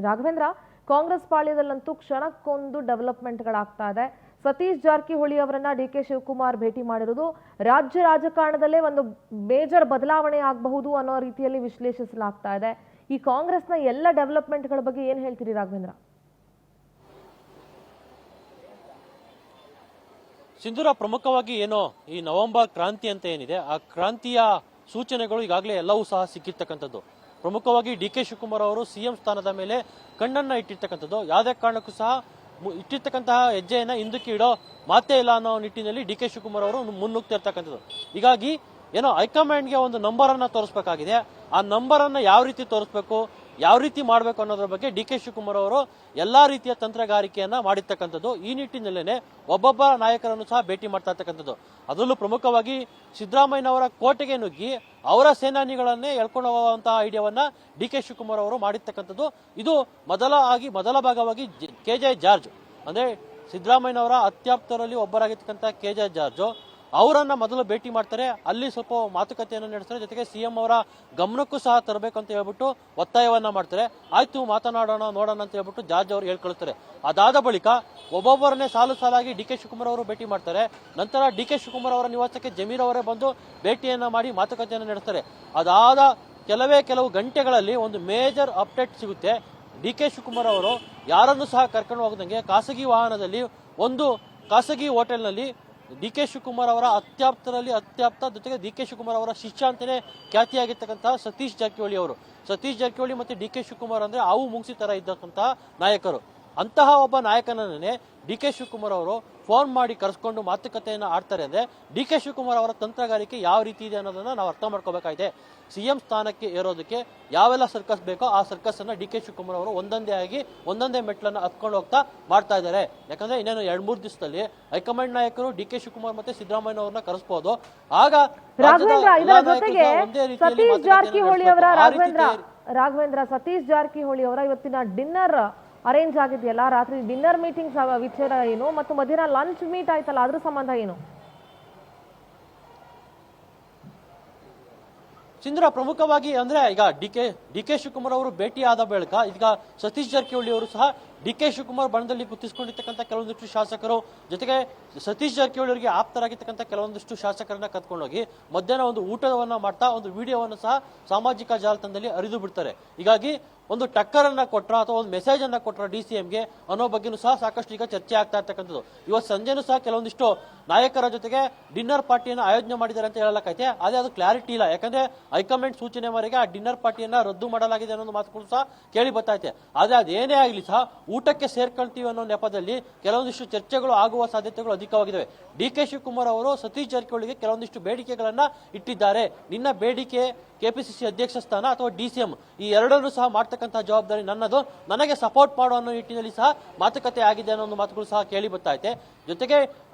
ರಾಘವೇಂದ್ರ, ಕಾಂಗ್ರೆಸ್ ಪಾಳ್ಯದಲ್ಲಂತೂ ಕ್ಷಣಕ್ಕೊಂದು ಡೆವಲಪ್ಮೆಂಟ್ಗಳಾಗ್ತಾ ಇದೆ. ಸತೀಶ್ ಜಾರಕಿಹೊಳಿ ಅವರನ್ನ ಡಿ.ಕೆ. ಶಿವಕುಮಾರ್ ಭೇಟಿ ಮಾಡಿರೋದು ರಾಜ್ಯ ರಾಜಕಾರಣದಲ್ಲೇ ಒಂದು ಮೇಜರ್ ಬದಲಾವಣೆ ಆಗಬಹುದು ಅನ್ನೋ ರೀತಿಯಲ್ಲಿ ವಿಶ್ಲೇಷಿಸಲಾಗ್ತಾ ಇದೆ. ಈ ಕಾಂಗ್ರೆಸ್ನ ಎಲ್ಲ ಡೆವಲಪ್ಮೆಂಟ್ಗಳ ಬಗ್ಗೆ ಏನು ಹೇಳ್ತೀರಿ ರಾಘವೇಂದ್ರ? ಸಿಂಧೂರ, ಪ್ರಮುಖವಾಗಿ ಏನೋ ಈ ನವೆಂಬರ್ ಕ್ರಾಂತಿ ಅಂತ ಏನಿದೆ, ಆ ಕ್ರಾಂತಿಯ ಸೂಚನೆಗಳು ಈಗಾಗಲೇ ಎಲ್ಲವೂ ಸಹ ಸಿಕ್ಕಿರ್ತಕ್ಕಂಥದ್ದು. ಪ್ರಮುಖವಾಗಿ ಡಿ.ಕೆ. ಶಿವಕುಮಾರ್ ಅವರು ಸಿಎಂ ಸ್ಥಾನದ ಮೇಲೆ ಕಣ್ಣನ್ನ ಇಟ್ಟಿರ್ತಕ್ಕಂಥದ್ದು. ಯಾವುದೇ ಕಾರಣಕ್ಕೂ ಸಹ ಇಟ್ಟಿರ್ತಕ್ಕಂತಹ ಹೆಜ್ಜೆಯನ್ನ ಹಿಂದಕ್ಕೆ ಇಡೋ ಮಾತೇ ಇಲ್ಲ ಅನ್ನೋ ನಿಟ್ಟಿನಲ್ಲಿ ಡಿ.ಕೆ. ಶಿವಕುಮಾರ್ ಅವರು ಮುನ್ನುಗ್ತಾ ಇರ್ತಕ್ಕಂಥದ್ದು. ಹೀಗಾಗಿ ಏನೋ ಹೈಕಮಾಂಡ್ಗೆ ಒಂದು ನಂಬರ್ ಅನ್ನ ತೋರಿಸಬೇಕಾಗಿದೆ. ಆ ನಂಬರ್ ಅನ್ನ ಯಾವ ರೀತಿ ತೋರಿಸ್ಬೇಕು, ಯಾವ ರೀತಿ ಮಾಡಬೇಕು ಅನ್ನೋದ್ರ ಬಗ್ಗೆ ಡಿ.ಕೆ. ಶಿವಕುಮಾರ್ ಅವರು ಎಲ್ಲಾ ರೀತಿಯ ತಂತ್ರಗಾರಿಕೆಯನ್ನ ಮಾಡಿರ್ತಕ್ಕಂಥದ್ದು. ಈ ನಿಟ್ಟಿನಲ್ಲೇನೆ ಒಬ್ಬೊಬ್ಬ ನಾಯಕರನ್ನು ಸಹ ಭೇಟಿ ಮಾಡ್ತಾ ಇರ್ತಕ್ಕಂಥದ್ದು. ಅದರಲ್ಲೂ ಪ್ರಮುಖವಾಗಿ ಸಿದ್ದರಾಮಯ್ಯನವರ ಕೋಟೆಗೆ ನುಗ್ಗಿ ಅವರ ಸೇನಾನಿಗಳನ್ನೇ ಎಳ್ಕೊಂಡು ಹೋಗುವಂತಹ ಐಡಿಯಾವನ್ನ ಡಿ.ಕೆ. ಶಿವಕುಮಾರ್ ಅವರು ಮಾಡಿರ್ತಕ್ಕಂಥದ್ದು. ಇದು ಮೊದಲ ಭಾಗವಾಗಿ ಕೆ.ಜೆ. ಜಾರ್ಜ್ ಅಂದ್ರೆ ಸಿದ್ದರಾಮಯ್ಯನವರ ಅತ್ಯಾಪ್ತರಲ್ಲಿ ಒಬ್ಬರಾಗಿರ್ತಕ್ಕಂಥ ಕೆ.ಜೆ. ಜಾರ್ಜ್ ಅವರನ್ನ ಮೊದಲು ಭೇಟಿ ಮಾಡ್ತಾರೆ. ಅಲ್ಲಿ ಸ್ವಲ್ಪ ಮಾತುಕತೆಯನ್ನು ನಡೆಸ್ತಾರೆ. ಜೊತೆಗೆ ಸಿಎಂ ಅವರ ಗಮನಕ್ಕೂ ಸಹ ತರಬೇಕು ಅಂತ ಹೇಳ್ಬಿಟ್ಟು ಒತ್ತಾಯವನ್ನ ಮಾಡ್ತಾರೆ. ಆಯ್ತು, ಮಾತನಾಡೋಣ ನೋಡೋಣ ಅಂತ ಹೇಳ್ಬಿಟ್ಟು ಜಾರ್ಜ್ ಅವರು ಹೇಳ್ಕೊಳ್ತಾರೆ. ಅದಾದ ಬಳಿಕ ಒಬ್ಬೊಬ್ಬರನ್ನೇ ಸಾಲಾಗಿ ಡಿ.ಕೆ. ಶಿವಕುಮಾರ್ ಅವರು ಭೇಟಿ ಮಾಡ್ತಾರೆ. ನಂತರ ಡಿ.ಕೆ. ಶಿವಕುಮಾರ್ ಅವರ ನಿವಾಸಕ್ಕೆ ಜಮೀರ್ ಅವರೇ ಬಂದು ಭೇಟಿಯನ್ನ ಮಾಡಿ ಮಾತುಕತೆಯನ್ನು ನಡೆಸ್ತಾರೆ. ಅದಾದ ಕೆಲವು ಗಂಟೆಗಳಲ್ಲಿ ಒಂದು ಮೇಜರ್ ಅಪ್ಡೇಟ್ ಸಿಗುತ್ತೆ. ಡಿ.ಕೆ. ಶಿವಕುಮಾರ್ ಅವರು ಯಾರನ್ನು ಸಹ ಕರ್ಕೊಂಡು ಹೋಗದಂಗೆ ಖಾಸಗಿ ವಾಹನದಲ್ಲಿ ಒಂದು ಖಾಸಗಿ ಹೋಟೆಲ್ನಲ್ಲಿ ಡಿ.ಕೆ. ಶಿವಕುಮಾರ್ ಅವರ ಅತ್ಯಾಪ್ತ ಜೊತೆಗೆ ಡಿ.ಕೆ. ಶಿವಕುಮಾರ್ ಅವರ ಶಿಷ್ಯ ಅಂತಾನೆ ಖ್ಯಾತಿಯಾಗಿರ್ತಕ್ಕಂತಹ ಸತೀಶ್ ಜಾರಕಿಹೊಳಿ ಮತ್ತೆ ಡಿ.ಕೆ. ಶಿವಕುಮಾರ್ ಅಂದ್ರೆ ಹಾವು ಮುಂಗ್ಸಿ ತರ ಇದ್ದಕ್ಕಂತಹ ನಾಯಕರು. ಅಂತಹ ಒಬ್ಬ ನಾಯಕನನ್ನೇ ಡಿ.ಕೆ. ಶಿವಕುಮಾರ್ ಅವರು ಫೋನ್ ಮಾಡಿ ಕರೆಸ್ಕೊಂಡು ಮಾತುಕತೆಯನ್ನು ಆಡ್ತಾರೆ. ಅಂದ್ರೆ ಡಿ.ಕೆ. ಶಿವಕುಮಾರ್ ಅವರ ತಂತ್ರಗಾರಿಕೆ ಯಾವ ರೀತಿ ಇದೆ ಅನ್ನೋದನ್ನ ನಾವು ಅರ್ಥ ಮಾಡ್ಕೋಬೇಕಾಗಿದೆ. ಸಿಎಂ ಸ್ಥಾನಕ್ಕೆ ಏರೋದಕ್ಕೆ ಯಾವೆಲ್ಲ ಸರ್ಕಸ್ ಬೇಕೋ ಆ ಸರ್ಕಸ್ ಅನ್ನ ಡಿ.ಕೆ. ಶಿವಕುಮಾರ್ ಅವರು ಒಂದೊಂದೇ ಮೆಟ್ಲನ್ನ ಹತ್ಕೊಂಡು ಹೋಗ್ತಾ ಮಾಡ್ತಾ ಇದ್ದಾರೆ. ಯಾಕಂದ್ರೆ ಇನ್ನೇನು 2-3 ದಿವಸದಲ್ಲಿ ಹೈಕಮಾಂಡ್ ನಾಯಕರು ಡಿ.ಕೆ. ಶಿವಕುಮಾರ್ ಮತ್ತೆ ಸಿದ್ದರಾಮಯ್ಯನವ್ರನ್ನ ಕರೆಸಬಹುದು. ಆಗ ಸತೀಶ್ ಜಾರಕಿಹೊಳಿ ಅವರ ಇವತ್ತಿನ ಡಿನ್ನರ್ ಅರೇಂಜ್ ಆಗಿದೆಯಲ್ಲ, ರಾತ್ರಿ ಡಿನ್ನರ್ ಮೀಟಿಂಗ್ ವಿಚಾರ ಏನು ಮತ್ತು ಮಧ್ಯಾಹ್ನ ಲಂಚ್ ಮೀಟ್ ಆಯ್ತಲ್ಲ, ಅದ್ರ ಸಂಬಂಧ ಏನು? ಸಿಂಧೂರ, ಪ್ರಮುಖವಾಗಿ ಅಂದ್ರೆ ಈಗ ಡಿ.ಕೆ. ಶಿವಕುಮಾರ್ ಅವರು ಭೇಟಿ ಆದ ಬಳಿಕ ಈಗ ಸತೀಶ್ ಜಾರಕಿಹೊಳಿ ಅವರು ಸಹ ಡಿ.ಕೆ. ಶಿವಕುಮಾರ್ ಬಣದಲ್ಲಿ ಗುರ್ತಿಸಿಕೊಂಡಿರ್ತಕ್ಕಂಥ ಕೆಲವೊಂದಿಷ್ಟು ಶಾಸಕರು ಜೊತೆಗೆ ಸತೀಶ್ ಜಾರಕಿಹೊಳಿ ಅವರಿಗೆ ಆಪ್ತರಾಗಿರ್ತಕ್ಕಂಥ ಕೆಲವೊಂದಿಷ್ಟು ಶಾಸಕರನ್ನ ಕತ್ಕೊಂಡೋಗಿ ಮಧ್ಯಾಹ್ನ ಒಂದು ಊಟವನ್ನ ಮಾಡ್ತಾ ಒಂದು ವಿಡಿಯೋವನ್ನು ಸಹ ಸಾಮಾಜಿಕ ಜಾಲತಾಣದಲ್ಲಿ ಹರಿದು ಬಿಡ್ತಾರೆ. ಹೀಗಾಗಿ ಒಂದು ಟಕ್ಕರ್ ಅನ್ನ ಕೊಟ್ರ ಅಥವಾ ಒಂದು ಮೆಸೇಜ್ ಅನ್ನ ಕೊಟ್ರ ಡಿಸಿಎಂಗೆ ಅನ್ನೋ ಬಗ್ಗೆನೂ ಸಹ ಸಾಕಷ್ಟು ಈಗ ಚರ್ಚೆ ಆಗ್ತಾ ಇರ್ತಕ್ಕಂಥದ್ದು. ಇವತ್ತು ಸಂಜೆನೂ ಸಹ ಕೆಲವೊಂದಿಷ್ಟು ನಾಯಕರ ಜೊತೆಗೆ ಡಿನ್ನರ್ ಪಾರ್ಟಿಯನ್ನು ಆಯೋಜನೆ ಮಾಡಿದ್ದಾರೆ ಅಂತ ಹೇಳಲಾಗೈತೆ. ಅದೇ ಅದು ಕ್ಲಾರಿಟಿ ಇಲ್ಲ. ಯಾಕಂದ್ರೆ ಹೈಕಮಾಂಡ್ ಸೂಚನೆ ಮೇರೆಗೆ ಆ ಡಿನ್ನರ್ ಪಾರ್ಟಿಯನ್ನ ರದ್ದು ಮಾಡಲಾಗಿದೆ ಅನ್ನೋ ಮಾತುಗಳು ಸಹ ಕೇಳಿ ಬರ್ತಾ ಇದೆ. ಆದ್ರೆ ಅದೇನೇ ಆಗಲಿ ಸಹ ಊಟಕ್ಕೆ ಸೇರ್ಕೊಳ್ತೀವಿ ಅನ್ನೋ ನೆಪದಲ್ಲಿ ಕೆಲವೊಂದಿಷ್ಟು ಚರ್ಚೆಗಳು ಆಗುವ ಸಾಧ್ಯತೆಗಳು ಅಧಿಕವಾಗಿದ್ದಾವೆ. ಡಿ.ಕೆ. ಶಿವಕುಮಾರ್ ಅವರು ಸತೀಶ್ ಜಾರಕಿಹೊಳಿಗೆ ಕೆಲವೊಂದಿಷ್ಟು ಬೇಡಿಕೆಗಳನ್ನ ಇಟ್ಟಿದ್ದಾರೆ. ನಿನ್ನ ಬೇಡಿಕೆ ಕೆಪಿಸಿಸಿ ಅಧ್ಯಕ್ಷ ಸ್ಥಾನ ಅಥವಾ ಡಿಸಿಎಂ, ಈ ಎರಡನ್ನೂ ಸಹ ಮಾಡ್ತಕ್ಕಂತಹ ಜವಾಬ್ದಾರಿ ನನ್ನದು, ನನಗೆ ಸಪೋರ್ಟ್ ಮಾಡೋ ಅನ್ನೋ ನಿಟ್ಟಿನಲ್ಲಿ ಸಹ ಮಾತುಕತೆ ಆಗಿದೆ ಅನ್ನೋ ಒಂದು ಮಾತುಗಳು ಸಹ ಕೇಳಿ ಬರ್ತಾ ಇದೆ. ಜೊತೆಗೆ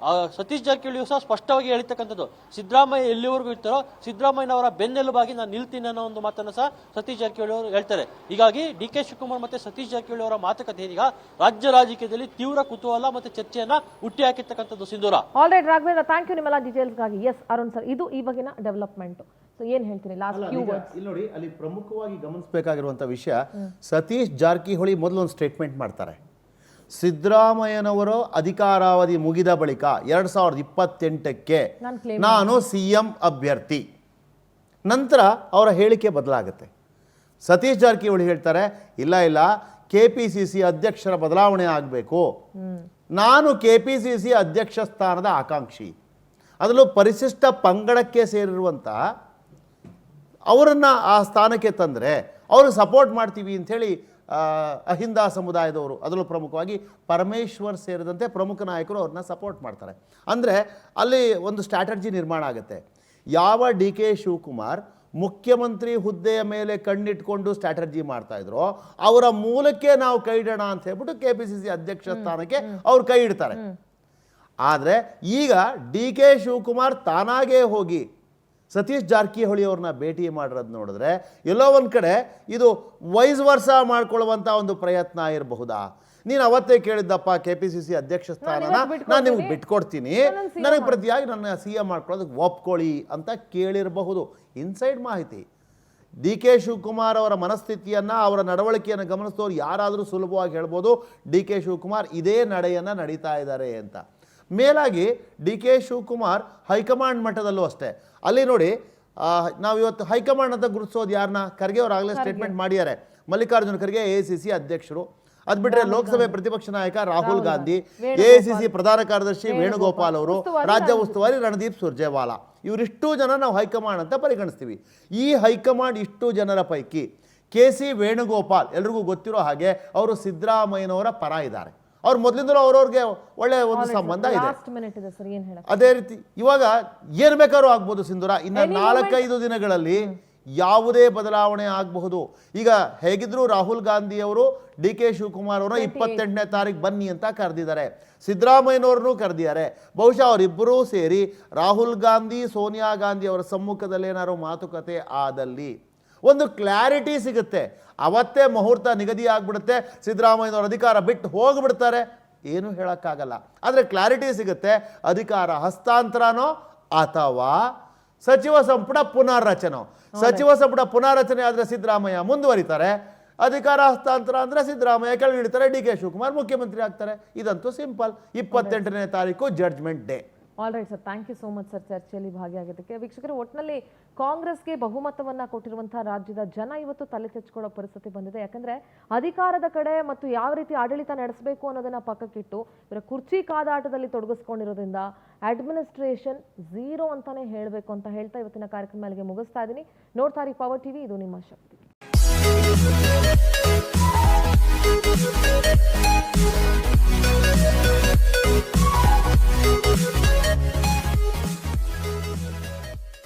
ಸತೀಶ್ ಜಾರಕಿಹೊಳಿ ಸಹ ಸ್ಪಷ್ಟವಾಗಿ ಹೇಳಿರ್ತಕ್ಕಂಥದ್ದು, ಸಿದ್ದರಾಮಯ್ಯ ಎಲ್ಲಿವರೆಗೂ ಇರ್ತಾರೋ ಸಿದ್ದರಾಮಯ್ಯನವರ ಬೆನ್ನೆಲುಬಾಗಿ ನಾನು ನಿಲ್ತೀನಿ ಅನ್ನೋ ಒಂದು ಮಾತನ್ನು ಸಹ ಸತೀಶ್ ಜಾರಕಿಹೊಳಿ ಅವರು ಹೇಳ್ತಾರೆ. ಹೀಗಾಗಿ ಡಿ.ಕೆ. ಶಿವಕುಮಾರ್ ಮತ್ತೆ ಸತೀಶ್ ಜಾರಕಿಹೊಳಿ ಅವರ ಮಾತುಕತೆ ಈಗ ರಾಜ್ಯ ರಾಜಕೀಯದಲ್ಲಿ ತೀವ್ರ ಕುತೂಹಲ ಮತ್ತೆ ಚರ್ಚೆಯನ್ನ ಹುಟ್ಟಿ ಹಾಕಿರ್ತಕ್ಕಂಥದ್ದು. Sindhura, all right Raghavendra, thank you ನಿಮ್ಮೆಲ್ಲ ಡೀಟೇಲ್ಸ್ಗಾಗಿ. ಎಸ್ ಅರುಣ್ ಸರ್, ಇದು ಈ ಬಗೆನ ಡೆವಲಪ್ಮೆಂಟ್. ಸೊ ಏನ್ ಹೇಳ್ತೀನಿ ಲಾಸ್ಟ್ ಫ್ಯೂ ವರ್ಡ್ಸ್? ಇಲ್ಲಿ ನೋಡಿ, ಅಲ್ಲಿ ಪ್ರಮುಖವಾಗಿ ಗಮನಿಸಬೇಕಾಗಿರುವಂತಹ ವಿಷಯ, ಸತೀಶ್ ಜಾರಕಿಹೊಳಿ ಮೊದಲೊಂದು ಸ್ಟೇಟ್ಮೆಂಟ್ ಮಾಡ್ತಾರೆ. ಸಿದ್ದರಾಮಯ್ಯನವರು ಅಧಿಕಾರಾವಧಿ ಮುಗಿದ ಬಳಿಕ 2028ಕ್ಕೆ ನಾನು ಸಿಎಂ ಅಭ್ಯರ್ಥಿ. ನಂತರ ಅವರ ಹೇಳಿಕೆ ಬದಲಾಗುತ್ತೆ. ಸತೀಶ್ ಜಾರಕಿಹೊಳಿ ಹೇಳ್ತಾರೆ, ಇಲ್ಲ ಕೆಪಿಸಿಸಿ ಅಧ್ಯಕ್ಷರ ಬದಲಾವಣೆ ಆಗಬೇಕು, ನಾನು ಕೆಪಿಸಿಸಿ ಅಧ್ಯಕ್ಷ ಸ್ಥಾನದ ಆಕಾಂಕ್ಷಿ, ಅದರಲ್ಲೂ ಪರಿಶಿಷ್ಟ ಪಂಗಡಕ್ಕೆ ಸೇರಿರುವಂತಹ ಅವರನ್ನು ಆ ಸ್ಥಾನಕ್ಕೆ ತಂದರೆ ಅವರು ಸಪೋರ್ಟ್ ಮಾಡ್ತೀವಿ ಅಂಥೇಳಿ ಅಹಿಂದ ಸಮುದಾಯದವರು, ಅದರಲ್ಲೂ ಪ್ರಮುಖವಾಗಿ ಪರಮೇಶ್ವರ್ ಸೇರಿದಂತೆ ಪ್ರಮುಖ ನಾಯಕರು ಅವ್ರನ್ನ ಸಪೋರ್ಟ್ ಮಾಡ್ತಾರೆ. ಅಂದರೆ ಅಲ್ಲಿ ಒಂದು ಸ್ಟ್ರಾಟಜಿ ನಿರ್ಮಾಣ ಆಗುತ್ತೆ. ಯಾವ ಡಿ.ಕೆ. ಶಿವಕುಮಾರ್ ಮುಖ್ಯಮಂತ್ರಿ ಹುದ್ದೆಯ ಮೇಲೆ ಕಣ್ಣಿಟ್ಕೊಂಡು ಸ್ಟ್ರಾಟಜಿ ಮಾಡ್ತಾ ಇದ್ರು, ಅವರ ಮೂಲಕ್ಕೆ ನಾವು ಕೈ ಇಡೋಣ ಅಂತ ಹೇಳ್ಬಿಟ್ಟು ಕೆಪಿಸಿಸಿ ಅಧ್ಯಕ್ಷ ಸ್ಥಾನಕ್ಕೆ ಅವ್ರು ಕೈ ಇಡ್ತಾರೆ. ಆದರೆ ಈಗ ಡಿ.ಕೆ. ಶಿವಕುಮಾರ್ ತಾನಾಗೇ ಹೋಗಿ ಸತೀಶ್ ಜಾರಕಿಹೊಳಿ ಅವ್ರನ್ನ ಭೇಟಿ ಮಾಡಿರೋದು ನೋಡಿದ್ರೆ ಎಲ್ಲೋ ಒಂದು ಕಡೆ ಇದು ವೈಸ್ ವರ್ಷ ಮಾಡ್ಕೊಳ್ಳುವಂಥ ಒಂದು ಪ್ರಯತ್ನ ಇರಬಹುದಾ? ನೀನು ಅವತ್ತೇ ಕೇಳಿದ್ದಪ್ಪ ಕೆಪಿಸಿಸಿ ಅಧ್ಯಕ್ಷ ಸ್ಥಾನನ ನಾನು ನಿಮ್ಗೆ ಬಿಟ್ಕೊಡ್ತೀನಿ, ನನಗೆ ಪ್ರತಿಯಾಗಿ ನನ್ನ ಸಿಎಂ ಮಾಡ್ಕೊಳ್ಳೋದಕ್ಕೆ ಒಪ್ಕೊಳ್ಳಿ ಅಂತ ಕೇಳಿರಬಹುದು. ಇನ್ಸೈಡ್ ಮಾಹಿತಿ. ಡಿ ಕೆ ಶಿವಕುಮಾರ್ ಅವರ ಮನಸ್ಥಿತಿಯನ್ನು, ಅವರ ನಡವಳಿಕೆಯನ್ನು ಗಮನಿಸಿದವರು ಯಾರಾದರೂ ಸುಲಭವಾಗಿ ಹೇಳ್ಬೋದು ಡಿ ಕೆ ಶಿವಕುಮಾರ್ ಇದೇ ನಡೆಯನ್ನು ನಡೀತಾ ಇದ್ದಾರೆ ಅಂತ. ಮೇಲಾಗಿ ಡಿ ಕೆ ಶಿವಕುಮಾರ್ ಹೈಕಮಾಂಡ್ ಮಟ್ಟದಲ್ಲೂ ಅಷ್ಟೇ. ಅಲ್ಲಿ ನೋಡಿ, ನಾವು ಇವತ್ತು ಹೈಕಮಾಂಡ್ ಅಂತ ಗುರುತಿಸೋದು ಯಾರನ್ನ? ಖರ್ಗೆ ಅವರು ಆಗಲೇ ಸ್ಟೇಟ್ಮೆಂಟ್ ಮಾಡಿದ್ದಾರೆ. ಮಲ್ಲಿಕಾರ್ಜುನ ಖರ್ಗೆ AICC ಅಧ್ಯಕ್ಷರು. ಅದು ಬಿಟ್ಟರೆ ಲೋಕಸಭೆ ಪ್ರತಿಪಕ್ಷ ನಾಯಕ ರಾಹುಲ್ ಗಾಂಧಿ, AICC ಪ್ರಧಾನ ಕಾರ್ಯದರ್ಶಿ ವೇಣುಗೋಪಾಲ್ ಅವರು, ರಾಜ್ಯ ಉಸ್ತುವಾರಿ ರಣದೀಪ್ ಸುರ್ಜೇವಾಲಾ, ಇವರಿಷ್ಟು ಜನ ನಾವು ಹೈಕಮಾಂಡ್ ಅಂತ ಪರಿಗಣಿಸ್ತೀವಿ. ಈ ಹೈಕಮಾಂಡ್ ಇಷ್ಟು ಜನರ ಪೈಕಿ KC ವೇಣುಗೋಪಾಲ್ ಎಲ್ರಿಗೂ ಗೊತ್ತಿರೋ ಹಾಗೆ ಅವರು ಸಿದ್ದರಾಮಯ್ಯನವರ ಪರ ಇದ್ದಾರೆ. ಅವ್ರು ಮೊದಲಿಂದಲೂ ಅವ್ರವ್ರಿಗೆ ಒಳ್ಳೆ ಒಂದು ಸಂಬಂಧ ಇದೆ. ಅದೇ ರೀತಿ ಇವಾಗ ಏನ್ ಬೇಕಾದ್ರೂ ಆಗ್ಬೋದು ಸಿಂಧೂರ. ಇನ್ನು 4-5 ದಿನಗಳಲ್ಲಿ ಯಾವುದೇ ಬದಲಾವಣೆ ಆಗಬಹುದು. ಈಗ ಹೇಗಿದ್ರು ರಾಹುಲ್ ಗಾಂಧಿ ಅವರು ಡಿ ಕೆ ಶಿವಕುಮಾರ್ ಅವರನ್ನ 28ನೇ ತಾರೀಕು ಬನ್ನಿ ಅಂತ ಕರೆದಿದ್ದಾರೆ. ಸಿದ್ದರಾಮಯ್ಯನವ್ರನ್ನೂ ಕರೆದಿದ್ದಾರೆ. ಬಹುಶಃ ಅವರಿಬ್ಬರೂ ಸೇರಿ ರಾಹುಲ್ ಗಾಂಧಿ ಸೋನಿಯಾ ಗಾಂಧಿ ಅವರ ಸಮ್ಮುಖದಲ್ಲಿ ಏನಾದ್ರು ಮಾತುಕತೆ ಆದಲ್ಲಿ ಒಂದು ಕ್ಲಾರಿಟಿ ಸಿಗುತ್ತೆ. ಅವತ್ತೇ ಮುಹೂರ್ತ ನಿಗದಿ ಆಗ್ಬಿಡುತ್ತೆ. ಸಿದ್ದರಾಮಯ್ಯನವ್ರ ಅಧಿಕಾರ ಬಿಟ್ಟು ಹೋಗ್ಬಿಡ್ತಾರೆ, ಏನು ಹೇಳೋಕ್ಕಾಗಲ್ಲ. ಆದರೆ ಕ್ಲಾರಿಟಿ ಸಿಗುತ್ತೆ. ಅಧಿಕಾರ ಹಸ್ತಾಂತರನೋ ಅಥವಾ ಸಚಿವ ಸಂಪುಟ ಪುನರ್ರಚನೆ. ಸಚಿವ ಸಂಪುಟ ಪುನರ್ರಚನೆ ಆದರೆ ಸಿದ್ದರಾಮಯ್ಯ ಮುಂದುವರಿತಾರೆ. ಅಧಿಕಾರ ಹಸ್ತಾಂತರ ಅಂದರೆ ಸಿದ್ದರಾಮಯ್ಯ ಕೆಳಗಿಳಿತಾರೆ, ಡಿ ಕೆ ಶಿವಕುಮಾರ್ ಮುಖ್ಯಮಂತ್ರಿ ಆಗ್ತಾರೆ. ಇದಂತೂ ಸಿಂಪಲ್. 28ನೇ ತಾರೀಕು judgement day. All right sir, thank you so much sir ಚರ್ಚೆಯಲ್ಲಿ ಭಾಗಿಯಾಗಿದ್ದಕ್ಕೆ. ವೀಕ್ಷಕರು, ಒಟ್ಟಿನಲ್ಲಿ ಕಾಂಗ್ರೆಸ್ಗೆ ಬಹುಮತವನ್ನ ಕೊಟ್ಟಿರುವಂತಹ ರಾಜ್ಯದ ಜನ ಇವತ್ತು ತಲೆ ತೆಚ್ಕೊಳ್ಳೋ ಪರಿಸ್ಥಿತಿ ಬಂದಿದೆ. ಯಾಕಂದ್ರೆ ಅಧಿಕಾರದ ಕಡೆ ಮತ್ತು ಯಾವ ರೀತಿ ಆಡಳಿತ ನಡೆಸಬೇಕು ಅನ್ನೋದನ್ನ ಪಕ್ಕಕ್ಕಿಟ್ಟು ಇವರ ಕುರ್ಚಿ ಕಾದಾಟದಲ್ಲಿ ತೊಡಗಿಸ್ಕೊಂಡಿರೋದ್ರಿಂದ ಅಡ್ಮಿನಿಸ್ಟ್ರೇಷನ್ ಝೀರೋ ಅಂತಾನೆ ಹೇಳಬೇಕು ಅಂತ ಹೇಳ್ತಾ ಇವತ್ತಿನ ಕಾರ್ಯಕ್ರಮ ಅಲ್ಲಿಗೆ ಮುಗಿಸ್ತಾ ಇದ್ದೀನಿ. ನೋಡ್ತಾ ಇರಿ ಪವರ್ ಟಿವಿ, ಇದು ನಿಮ್ಮ ಶಕ್ತಿ.